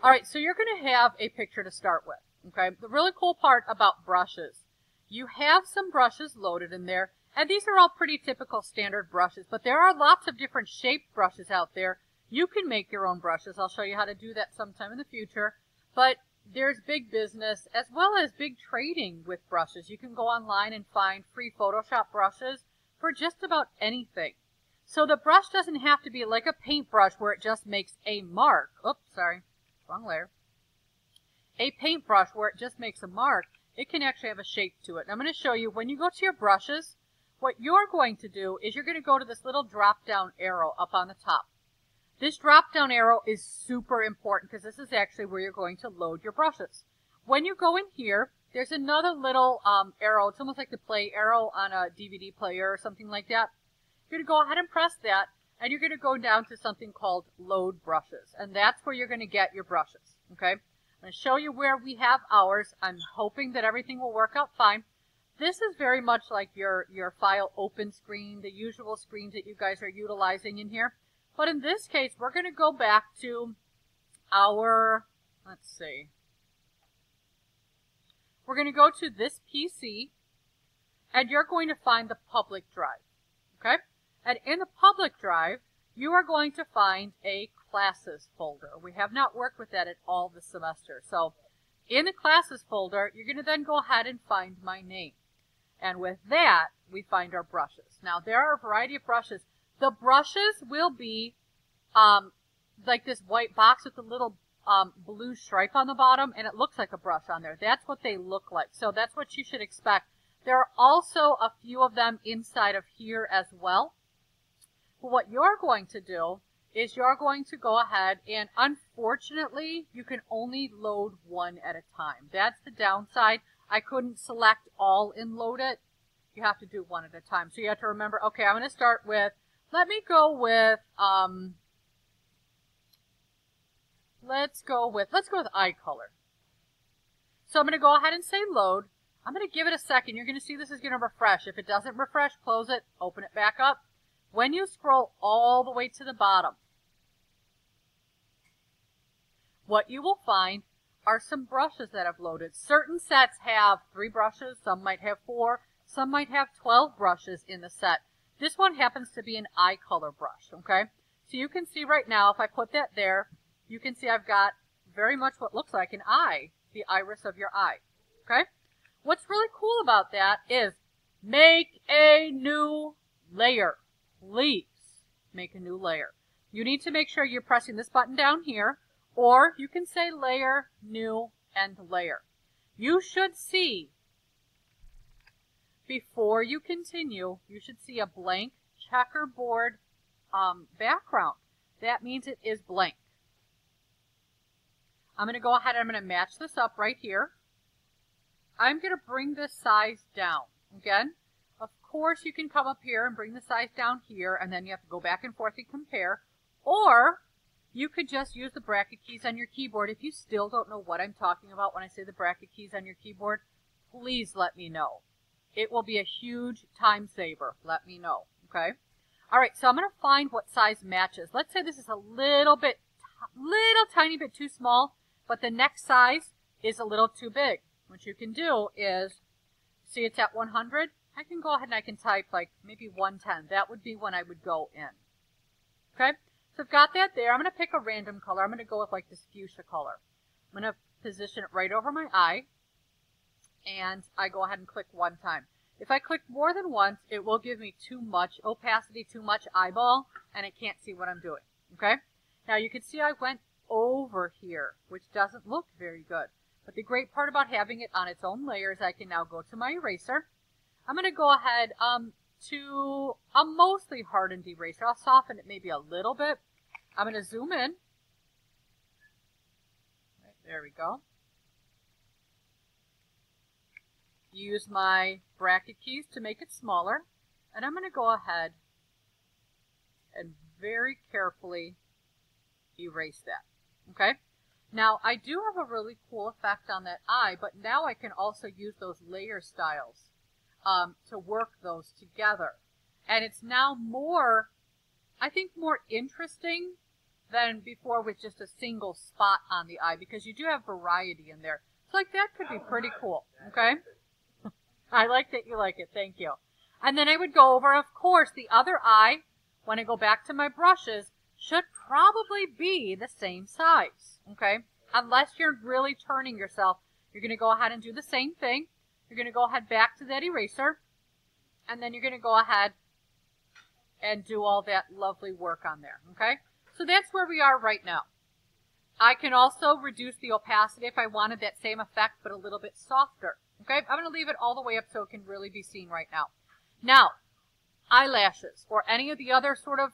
All right, so you're going to have a picture to start with, okay? The really cool part about brushes, you have some brushes loaded in there, and these are all pretty typical standard brushes, but there are lots of different shaped brushes out there. You can make your own brushes. I'll show you how to do that sometime in the future, but there's big business as well as big trading with brushes. You can go online and find free Photoshop brushes for just about anything. So the brush doesn't have to be like a paintbrush where it just makes a mark. Oops, sorry, wrong layer. A paintbrush where it just makes a mark, it can actually have a shape to it. And I'm going to show you when you go to your brushes, what you're going to do is you're going to go to this little drop down arrow up on the top. This drop down arrow is super important because this is actually where you're going to load your brushes. When you go in here, there's another little arrow. It's almost like the play arrow on a DVD player or something like that. You're going to go ahead and press that, and you're going to go down to something called load brushes. And that's where you're going to get your brushes. Okay? I'm going to show you where we have ours. I'm hoping that everything will work out fine. This is very much like your file open screen, the usual screens that you guys are utilizing in here. But in this case, we're going to go back to our, let's see, we're going to go to this PC, and you're going to find the public drive, okay? And in the public drive, you are going to find a classes folder. We have not worked with that at all this semester. So in the classes folder, you're going to then go ahead and find my name. And with that, we find our brushes. Now, there are a variety of brushes. The brushes will be like this white box with a little blue stripe on the bottom, and it looks like a brush on there. That's what they look like. So that's what you should expect. There are also a few of them inside of here as well. But what you're going to do is you're going to go ahead and, unfortunately, you can only load one at a time. That's the downside. I couldn't select all and load it. You have to do one at a time. So you have to remember, okay, I'm going to start with, let me go with, let's go with eye color. So I'm going to go ahead and say load. I'm going to give it a second. You're going to see this is going to refresh. If it doesn't refresh, close it, open it back up. When you scroll all the way to the bottom, what you will find are some brushes that have loaded. Certain sets have 3 brushes, some might have 4, some might have 12 brushes in the set. This one happens to be an eye color brush, okay? So you can see right now, if I put that there, you can see I've got very much what looks like an eye, the iris of your eye, okay? What's really cool about that is make a new layer. Please make a new layer. You need to make sure you're pressing this button down here, or you can say layer, new, and layer. You should see, before you continue, you should see a blank checkerboard background. That means it is blank. I'm going to go ahead and I'm going to match this up right here. I'm going to bring this size down. Again, of course you can come up here and bring the size down here, and then you have to go back and forth and compare. Or you could just use the bracket keys on your keyboard. If you still don't know what I'm talking about when I say the bracket keys on your keyboard, please let me know. It will be a huge time saver. Let me know, okay? All right, so I'm going to find what size matches. Let's say this is a little tiny bit too small, but the next size is a little too big. What you can do is, see it's at 100? I can go ahead and I can type like maybe 110. That would be when I would go in. Okay, so I've got that there. I'm going to pick a random color. I'm going to go with like this fuchsia color. I'm going to position it right over my eye, and I go ahead and click one time. If I click more than once, it will give me too much opacity, too much eyeball, and it can't see what I'm doing. Okay, now you can see I went over here, which doesn't look very good. But the great part about having it on its own layer is I can now go to my eraser. I'm going to go ahead to a mostly hardened eraser. I'll soften it maybe a little bit. I'm going to zoom in. Right, there we go. Use my bracket keys to make it smaller. And I'm going to go ahead and very carefully erase that. Okay? Now, I do have a really cool effect on that eye, but now I can also use those layer styles to work those together. And it's now more, I think, more interesting than before with just a single spot on the eye, because you do have variety in there. So like that could be pretty cool, okay? I like that you like it, thank you. And then I would go over, of course, the other eye, when I go back to my brushes, should probably be the same size, okay? Unless you're really turning yourself, you're going to go ahead and do the same thing. You're going to go ahead back to that eraser, and then you're going to go ahead and do all that lovely work on there, okay? So that's where we are right now. I can also reduce the opacity if I wanted that same effect, but a little bit softer, okay? I'm going to leave it all the way up so it can really be seen right now. Now, eyelashes or any of the other sort of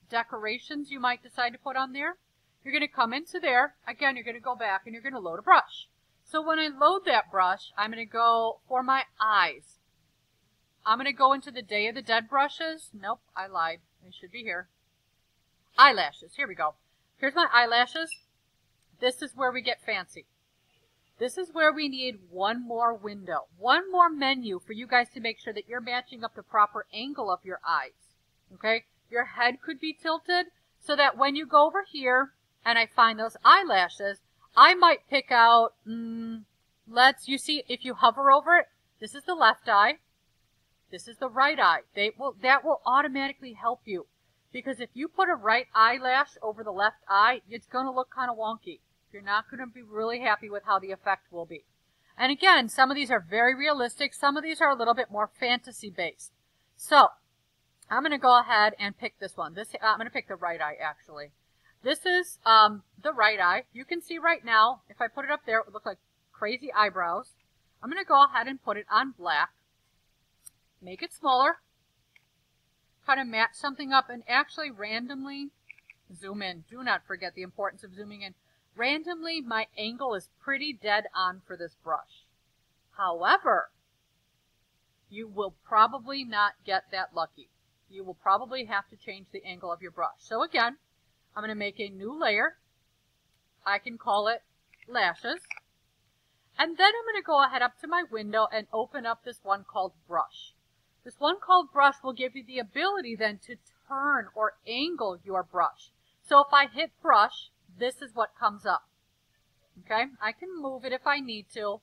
decorations you might decide to put on there, you're going to come into there. Again, you're going to go back and you're going to load a brush. So when I load that brush, I'm going to go for my eyes. I'm going to go into the Day of the Dead brushes. Nope, I lied. They should be here. Eyelashes. Here we go. Here's my eyelashes. This is where we get fancy. This is where we need one more window, one more menu for you guys to make sure that you're matching up the proper angle of your eyes. Okay? Your head could be tilted so that when you go over here and I find those eyelashes, I might pick out, you see, if you hover over it, this is the left eye. This is the right eye. That will automatically help you. Because if you put a right eyelash over the left eye, it's going to look kind of wonky. You're not going to be really happy with how the effect will be. And again, some of these are very realistic. Some of these are a little bit more fantasy-based. So, I'm going to go ahead and pick this one. I'm going to pick the right eye, actually. This is the right eye. You can see right now, if I put it up there, it would look like crazy eyebrows. I'm going to go ahead and put it on black. Make it smaller. Kind of match something up and actually randomly zoom in. Do not forget the importance of zooming in. Randomly, my angle is pretty dead on for this brush. However, you will probably not get that lucky. You will probably have to change the angle of your brush. So again, I'm going to make a new layer. I can call it lashes. And then I'm going to go ahead up to my window and open up this one called brush. This one called brush will give you the ability then to turn or angle your brush. So if I hit brush, this is what comes up. Okay, I can move it if I need to,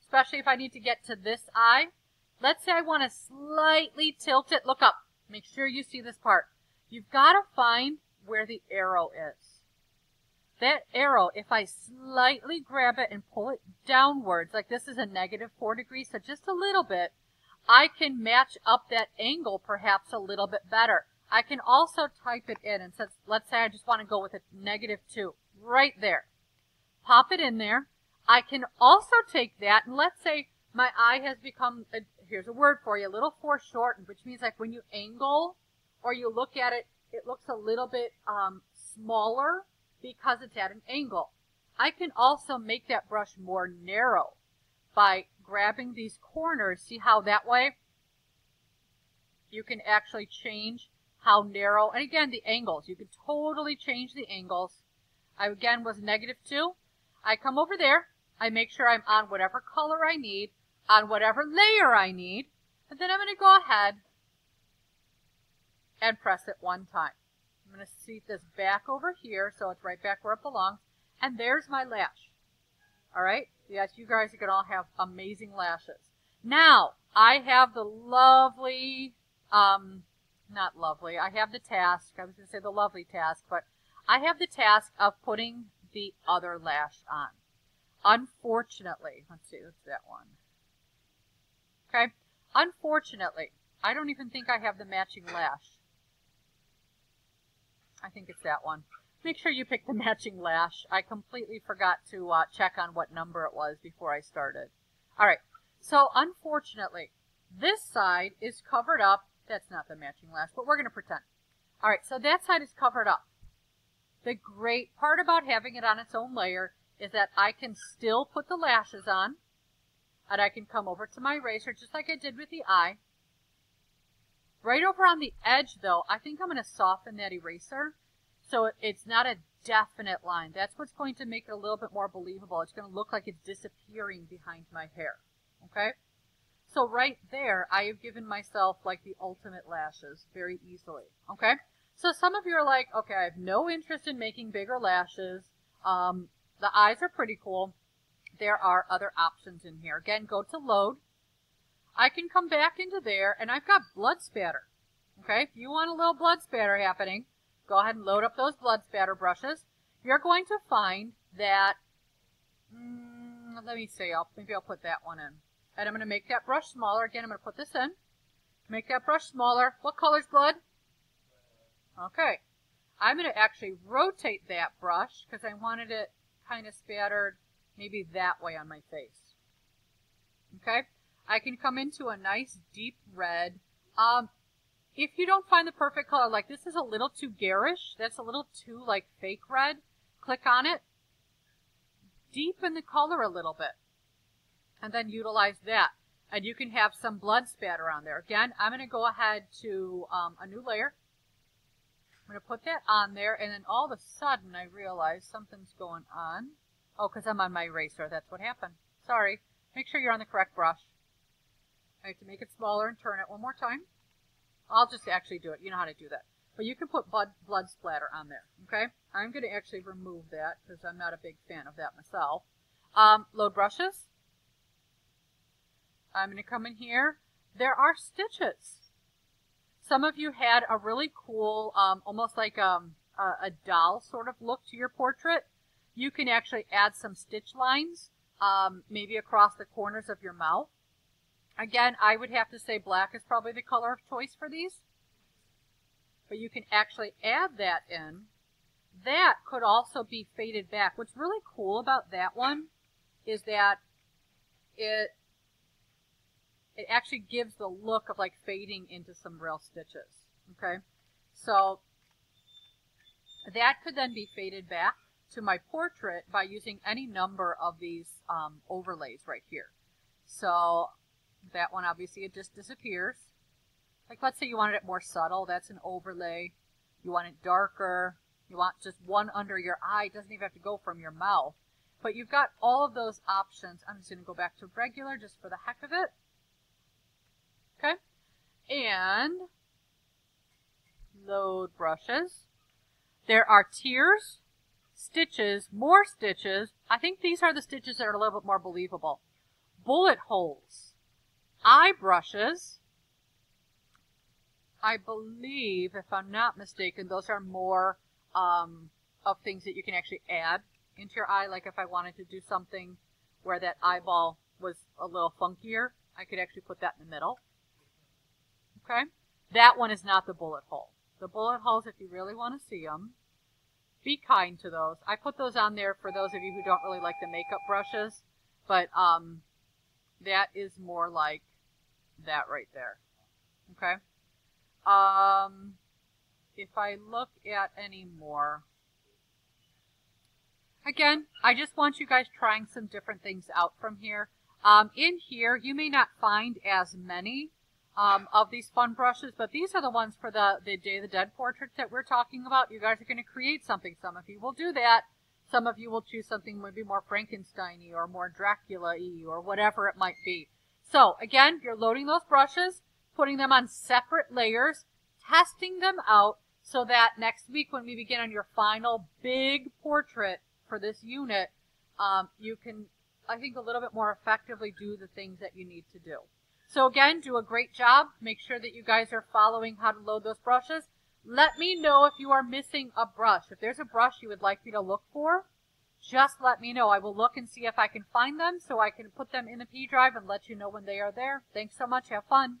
especially if I need to get to this eye. Let's say I want to slightly tilt it. Look up. Make sure you see this part. You've got to find where the arrow is. That arrow, if I slightly grab it and pull it downwards, like this is a -4 degrees, so just a little bit, I can match up that angle perhaps a little bit better. I can also type it in, and since, let's say I just want to go with a -2, right there. Pop it in there. I can also take that, and let's say my eye has become, here's a word for you, a little foreshortened, which means like when you angle or you look at it, it looks a little bit smaller because it's at an angle. I can also make that brush more narrow by grabbing these corners. See how that way you can actually change how narrow, and again, the angles. You could totally change the angles. I, again, was -2. I come over there. I make sure I'm on whatever color I need, on whatever layer I need, and then I'm going to go ahead and press it one time. I'm going to seat this back over here so it's right back where it belongs, and there's my lash. All right? Yes, you guys are going to all have amazing lashes. Now, I have the lovely, not lovely, I have the task, I was going to say the lovely task, but I have the task of putting the other lash on. Unfortunately, let's see, that's that one. Okay, unfortunately, I don't even think I have the matching lash. I think it's that one. Make sure you pick the matching lash. I completely forgot to check on what number it was before I started. All right, so unfortunately, this side is covered up. That's not the matching lash, but we're going to pretend. All right, so that side is covered up. The great part about having it on its own layer is that I can still put the lashes on, and I can come over to my eraser just like I did with the eye. Right over on the edge, though, I think I'm going to soften that eraser so it's not a definite line. That's what's going to make it a little bit more believable. It's going to look like it's disappearing behind my hair. Okay? So right there, I have given myself like the ultimate lashes very easily. Okay? So some of you are like, okay, I have no interest in making bigger lashes. The eyes are pretty cool. There are other options in here. Again, go to load. I can come back into there, and I've got blood spatter. Okay, if you want a little blood spatter happening, go ahead and load up those blood spatter brushes. You're going to find that, let me see, maybe I'll put that one in. And I'm going to make that brush smaller. Again, I'm going to put this in. Make that brush smaller. What color's blood? Okay. I'm going to actually rotate that brush because I wanted it kind of spattered maybe that way on my face. Okay. I can come into a nice deep red. If you don't find the perfect color, like this is a little too garish, that's a little too like fake red, click on it, deepen the color a little bit, and then utilize that. And you can have some blood spatter on there. Again, I'm going to go ahead to a new layer. I'm going to put that on there, and then all of a sudden I realize something's going on. Oh, because I'm on my eraser, that's what happened. Sorry. Make sure you're on the correct brush. I have to make it smaller and turn it one more time. I'll just actually do it. You know how to do that. But you can put blood splatter on there, okay? I'm going to actually remove that because I'm not a big fan of that myself. Load brushes. I'm going to come in here. There are stitches. Some of you had a really cool, almost like a doll sort of look to your portrait. You can actually add some stitch lines, maybe across the corners of your mouth. Again, I would have to say black is probably the color of choice for these. But you can actually add that in. That could also be faded back. What's really cool about that one is that it actually gives the look of like fading into some real stitches. Okay, so that could then be faded back to my portrait by using any number of these overlays right here. So that one, obviously, it just disappears. Like, let's say you wanted it more subtle. That's an overlay. You want it darker. You want just one under your eye. It doesn't even have to go from your mouth. But you've got all of those options. I'm just going to go back to regular just for the heck of it. Okay. And load brushes. There are tiers, stitches, more stitches. I think these are the stitches that are a little bit more believable. Bullet holes. Eye brushes, I believe, if I'm not mistaken, those are more of things that you can actually add into your eye. Like if I wanted to do something where that eyeball was a little funkier, I could actually put that in the middle. Okay? That one is not the bullet hole. The bullet holes, if you really want to see them, be kind to those. I put those on there for those of you who don't really like the makeup brushes, but that is more like that right there. Okay. If I look at any more, again, I just want you guys trying some different things out from here. In here, you may not find as many of these fun brushes, but these are the ones for the Day of the Dead portraits that we're talking about. You guys are going to create something. Some of you will do that. Some of you will choose something maybe more Frankenstein-y or more Dracula-y or whatever it might be. So, again, you're loading those brushes, putting them on separate layers, testing them out so that next week when we begin on your final big portrait for this unit, you can, I think, a little bit more effectively do the things that you need to do. So, again, do a great job. Make sure that you guys are following how to load those brushes. Let me know if you are missing a brush. If there's a brush you would like me to look for, just let me know. I will look and see if I can find them so I can put them in the P drive and let you know when they are there. Thanks so much. Have fun.